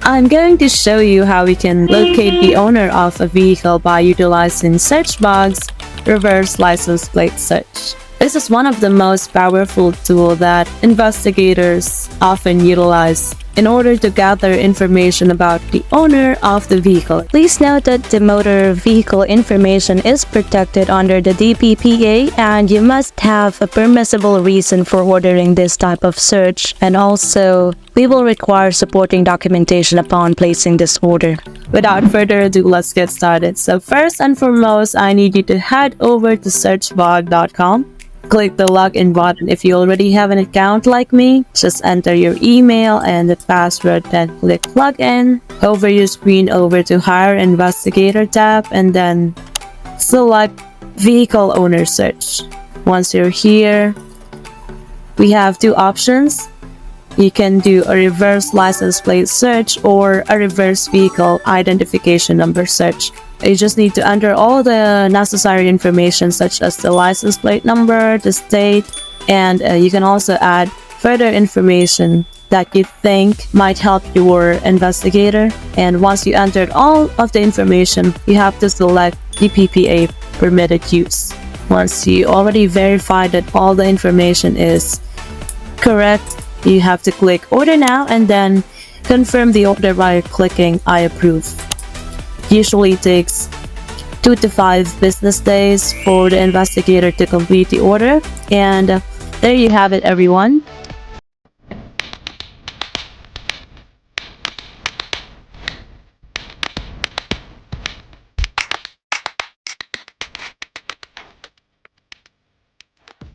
I'm going to show you how we can locate the owner of a vehicle by utilizing search box reverse license plate search. This is one of the most powerful tools that investigators often utilize in order to gather information about the owner of the vehicle. Please note that the motor vehicle information is protected under the DPPA, and you must have a permissible reason for ordering this type of search, and also we will require supporting documentation upon placing this order. Without further ado, let's get started. So first and foremost, I need you to head over to searchbot.com. Click the login button. If you already have an account like me, just enter your email and the password, then click login. Hover your screen over to Hire Investigator tab and then select Vehicle Owner Search. Once you're here, we have two options. You can do a reverse license plate search or a reverse vehicle identification number search. You just need to enter all the necessary information such as the license plate number, the state, and you can also add further information that you think might help your investigator. And once you entered all of the information, you have to select DPPA permitted use. Once you already verified that all the information is correct, you have to click order now and then confirm the order by clicking I approve. Usually takes 2 to 5 business days for the investigator to complete the order. And there you have it, everyone.